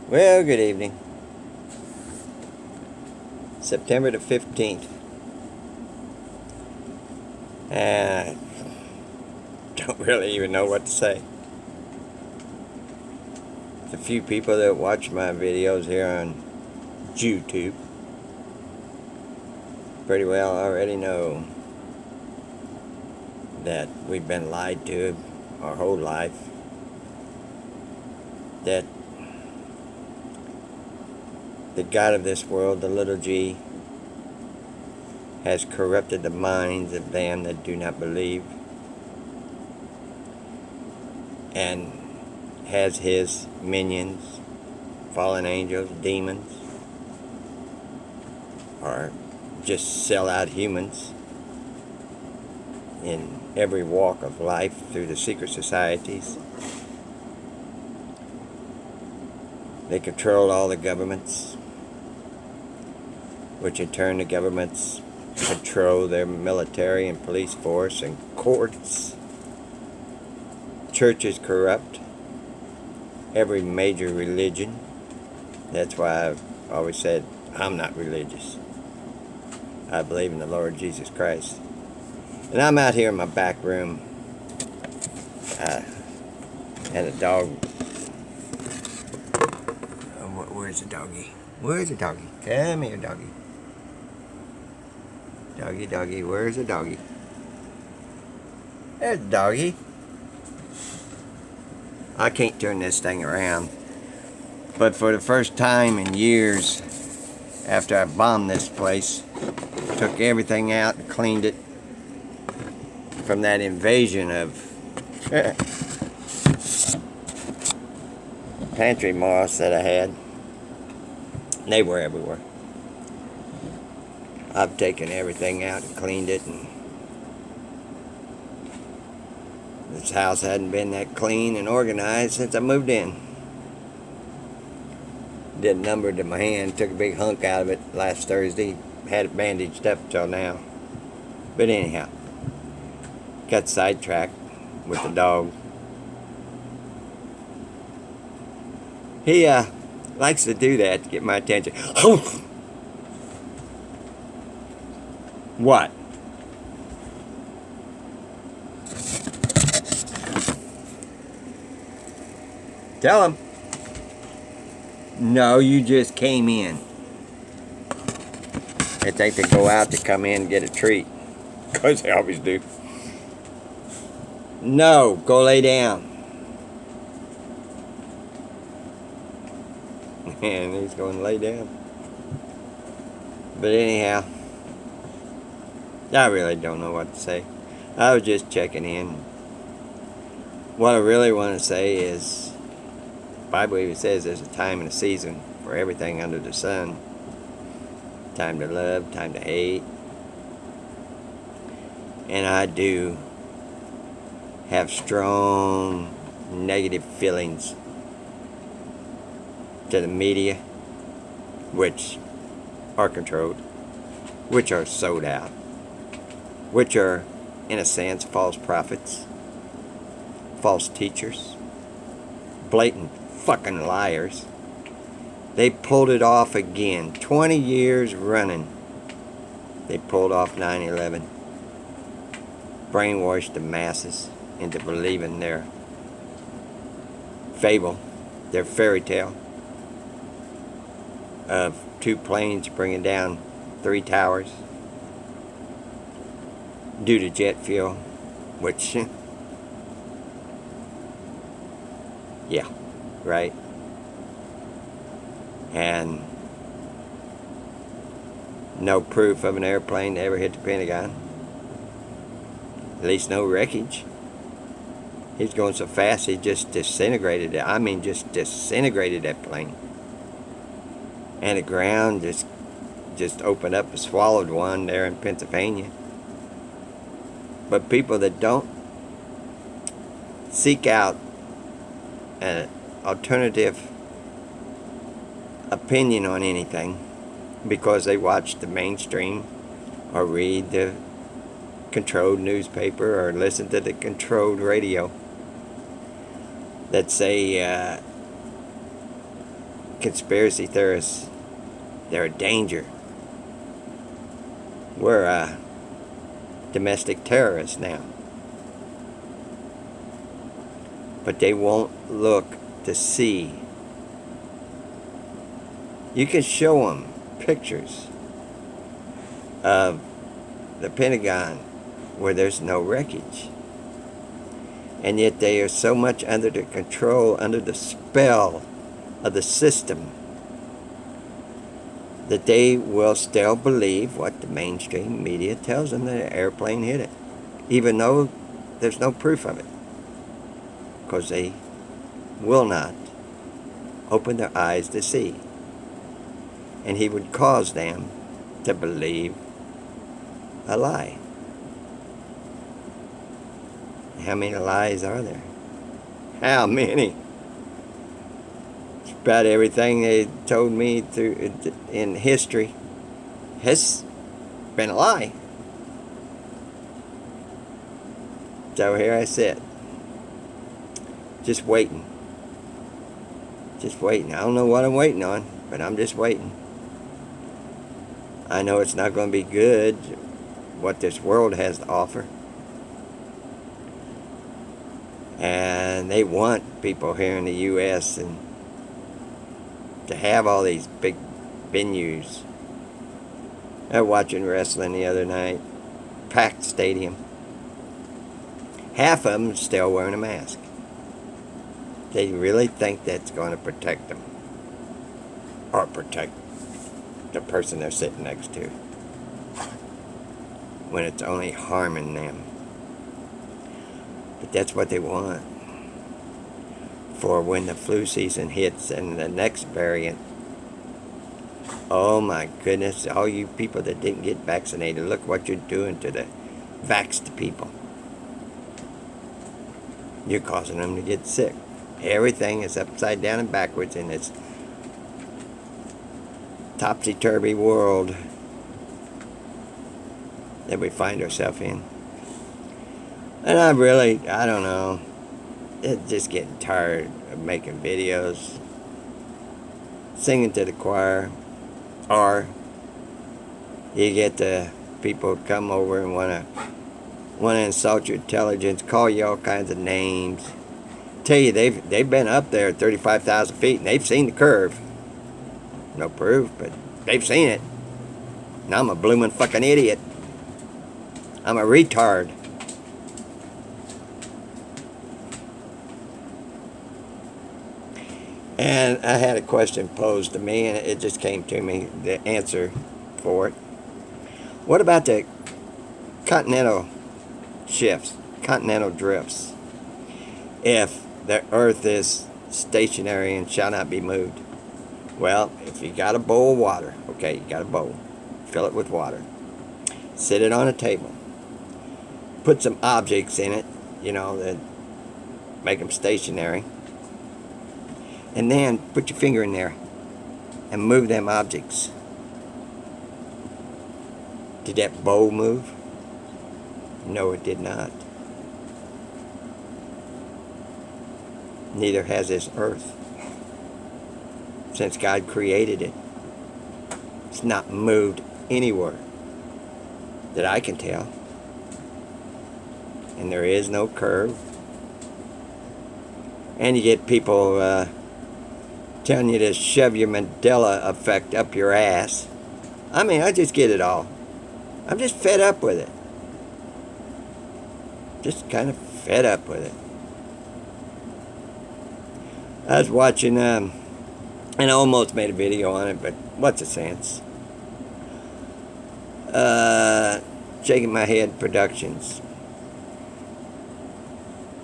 Well, good evening. September the 15th. I don't really even know what to say. The few people that watch my videos here on YouTube pretty well already know that we've been lied to our whole life. That the God of this world, the little g, has corrupted the minds of them that do not believe, and has his minions, fallen angels, demons, or just sell-out humans in every walk of life through the secret societies. They control all the governments, which in turn the governments control their military and police force and courts. Church is corrupt. Every major religion. That's why I've always said I'm not religious. I believe in the Lord Jesus Christ. And I'm out here in my back room, and a dog. Where's the doggy? Where's the doggy? Come here, doggy. Doggy, doggy, where's the doggy? There's the doggy. I can't turn this thing around. But for the first time in years, after I bombed this place, took everything out and cleaned it from that invasion of pantry moths that I had. They were everywhere. I've taken everything out and cleaned it, and this house hadn't been that clean and organized since I moved in. Did a number to my hand, took a big hunk out of it last Thursday, had it bandaged up till now. But anyhow, got sidetracked with the dog. He likes to do that to get my attention. What? Tell him. No, you just came in. They think they go out to come in and get a treat. Because they always do. No, go lay down. And he's going to lay down. But anyhow, I really don't know what to say. I was just checking in. What I really want to say is, the Bible even says there's a time and a season for everything under the sun. Time to love, time to hate. And I do have strong negative feelings to the media, which are controlled, which are sold out, which are, in a sense, false prophets, false teachers, blatant fucking liars. They pulled it off again. 20 years running. They pulled off 9/11. Brainwashed the masses into believing their fable, their fairy tale of 2 planes bringing down 3 towers due to jet fuel, which, yeah, right. And no proof of an airplane that ever hit the Pentagon. At least no wreckage. He's going so fast he just disintegrated it. I mean, just disintegrated that plane. And the ground just opened up and swallowed one there in Pennsylvania. But people that don't seek out an alternative opinion on anything because they watch the mainstream or read the controlled newspaper or listen to the controlled radio that say conspiracy theorists, they're a danger. We're domestic terrorists now. But they won't look to see. You can show them pictures of the Pentagon where there's no wreckage. And yet they are so much under the control, under the spell of the system, that they will still believe what the mainstream media tells them, that an airplane hit it, even though there's no proof of it, because they will not open their eyes to see. And he would cause them to believe a lie. How many lies are there? How many? It's about everything they told me through in history has been a lie. So here I sit, just waiting. Just waiting. I don't know what I'm waiting on, but I'm just waiting. I know it's not going to be good, what this world has to offer. And they want people here in the U.S. and to have all these big venues. I was watching wrestling the other night, packed stadium. Half of them still wearing a mask. They really think that's going to protect them, or protect the person they're sitting next to, when it's only harming them. But that's what they want. For when the flu season hits and the next variant, oh my goodness, all you people that didn't get vaccinated, look what you're doing to the vaxxed people. You're causing them to get sick. Everything is upside down and backwards in this topsy-turvy world that we find ourselves in. And I don't know, it's just getting tired of making videos, singing to the choir, or you get the people who come over and want to insult your intelligence, call you all kinds of names, tell you they've been up there at 35,000 feet and they've seen the curve. No proof, but they've seen it. And I'm a bloomin' fucking idiot. I'm a retard. And I had a question posed to me, and it just came to me, the answer for it. What about the continental shifts, continental drifts? If the earth is stationary and shall not be moved. Well, if you got a bowl of water, okay, you got a bowl, fill it with water, sit it on a table, put some objects in it, that make them stationary, and then put your finger in there and move them objects. Did that bowl move? No, it did not. Neither has this earth. Since God created it, it's not moved anywhere that I can tell. And there is no curve. And you get people telling you to shove your Mandela effect up your ass. I mean, I just get it all. I'm just fed up with it. Just kind of fed up with it. I was watching, and I almost made a video on it, but what's the sense? Shaking My Head Productions.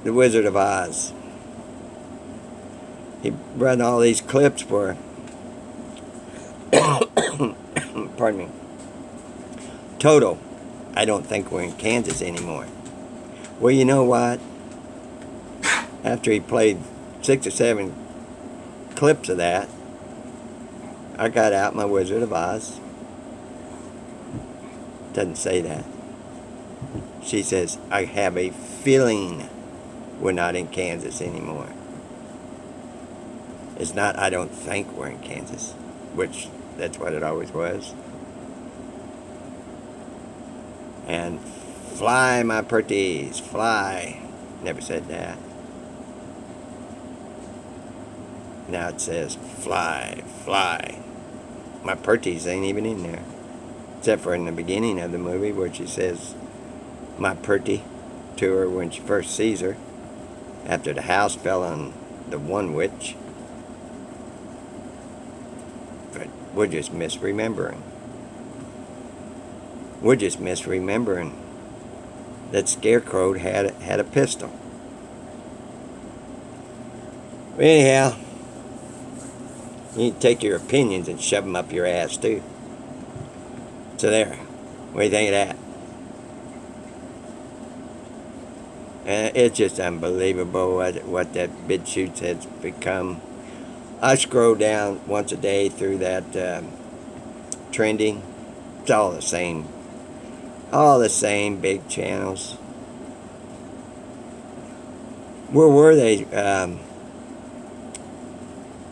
The Wizard of Oz. He run all these clips where, pardon me, Toto, I don't think we're in Kansas anymore. Well, you know what? After he played 6 or 7 clips of that, I got out my Wizard of Oz. Doesn't say that. She says, I have a feeling we're not in Kansas anymore. It's not, I don't think we're in Kansas, which that's what it always was. And fly, my pretties, fly. Never said that. Now it says fly, fly. My pretties ain't even in there. Except for in the beginning of the movie where she says my pretty to her when she first sees her. After the house fell on the one witch. But we're just misremembering. We're just misremembering that Scarecrow had a pistol. Anyhow, you need to take your opinions and shove them up your ass too. So there. What do you think of that? It's just unbelievable what that BitChute has become. I scroll down once a day through that trending. It's all the same. All the same big channels. Where were they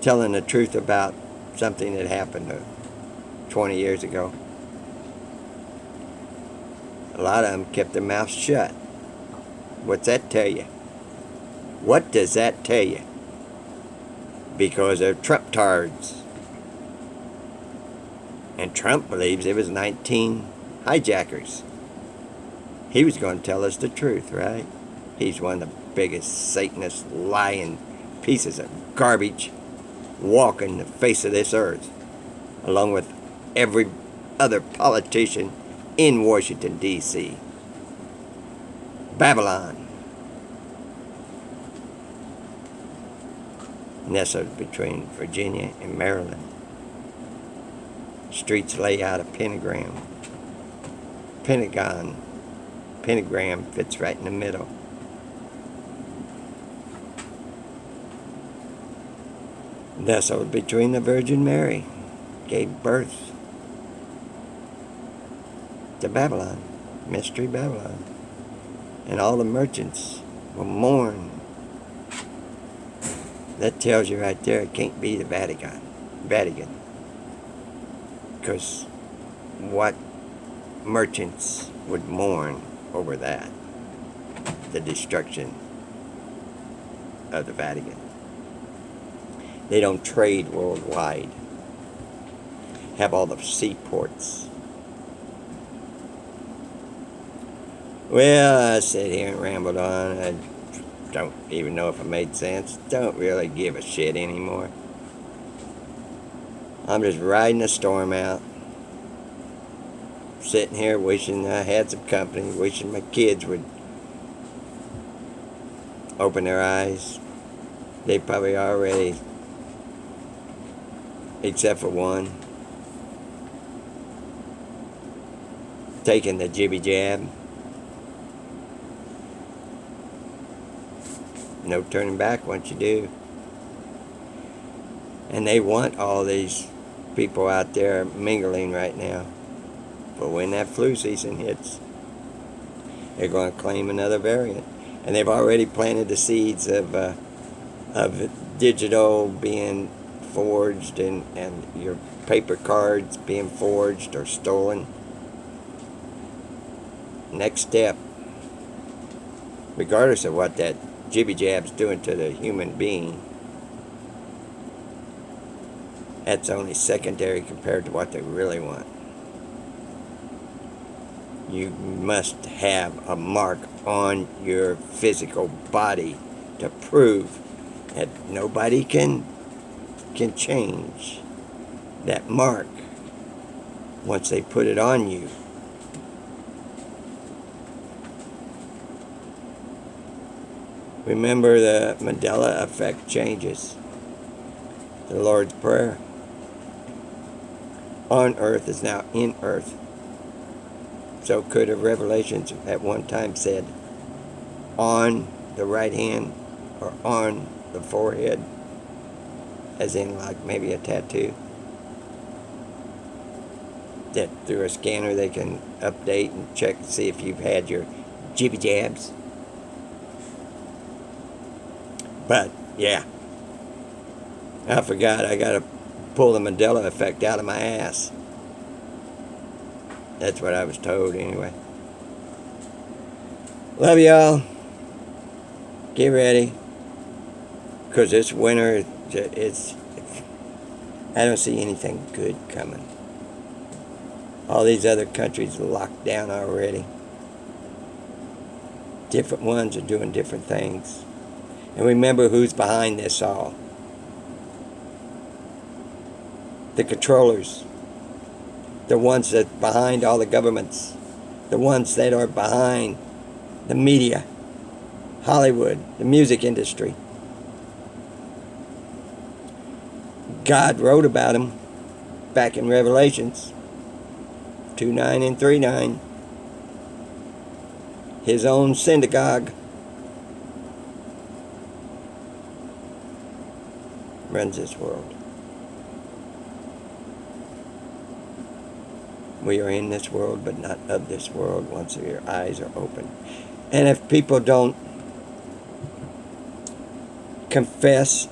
telling the truth about something that happened 20 years ago? A lot of them kept their mouths shut. What's that tell you? What does that tell you? Because they're Trump tards. And Trump believes it was 19 hijackers. He was going to tell us the truth, right? He's one of the biggest Satanist lying pieces of garbage walking the face of this earth, along with every other politician in Washington, D.C. Babylon, nestled between Virginia and Maryland. Streets lay out a pentagram. Pentagram fits right in the middle. Nestled between the Virgin Mary, gave birth to Babylon, Mystery Babylon. And all the merchants will mourn. That tells you right there it can't be the Vatican. Because what merchants would mourn over that? The destruction of the Vatican. They don't trade worldwide. Have all the seaports. Well, I sit here and rambled on. I don't even know if it made sense. Don't really give a shit anymore. I'm just riding the storm out. Sitting here wishing I had some company. Wishing my kids would open their eyes. They probably already, except for one, taking the jibby jab. No turning back once you do. And they want all these people out there mingling right now. But when that flu season hits, they're going to claim another variant. And they've already planted the seeds of digital being forged and your paper cards being forged or stolen. Next step, regardless of what that jibby jab's doing to the human being, that's only secondary compared to what they really want. You must have a mark on your physical body to prove that nobody can change that mark once they put it on you. Remember, the Mandela effect changes. The Lord's Prayer on earth is now in earth. So could have Revelations at one time said on the right hand or on the forehead, as in like maybe a tattoo, that through a scanner they can update and check and see if you've had your jibby jabs. But yeah, I forgot I gotta pull the Mandela effect out of my ass. That's what I was told anyway. Love y'all. Get ready. Because this winter, I don't see anything good coming. All these other countries are locked down already. Different ones are doing different things. And remember who's behind this all. The controllers. The ones that are behind all the governments. The ones that are behind the media. Hollywood. The music industry. God wrote about them back in Revelations 2:9 and 3:9. His own synagogue runs this world. We are in this world, but not of this world once your eyes are open. And if people don't confess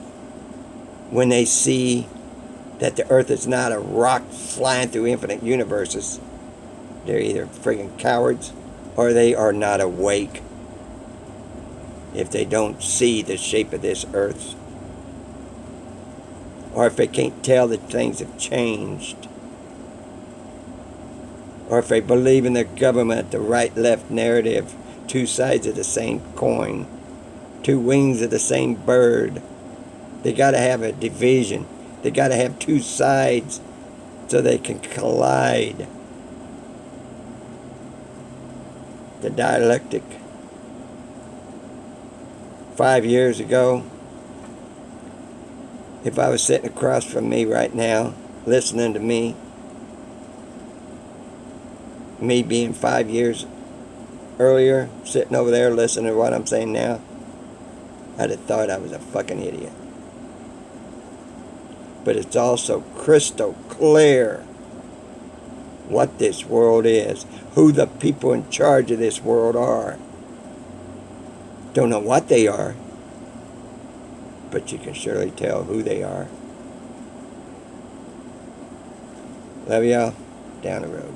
when they see that the earth is not a rock flying through infinite universes, they're either friggin' cowards or they are not awake. If they don't see the shape of this earth, or if they can't tell that things have changed, or if they believe in their government, the right-left narrative, two sides of the same coin, two wings of the same bird. They got to have a division. They got to have two sides so they can collide. The dialectic. 5 years ago, if I was sitting across from me right now, listening to me being 5 years earlier, sitting over there listening to what I'm saying now, I'd have thought I was a fucking idiot. But it's also crystal clear what this world is, who the people in charge of this world are. Don't know what they are, but you can surely tell who they are. Love y'all. Down the road.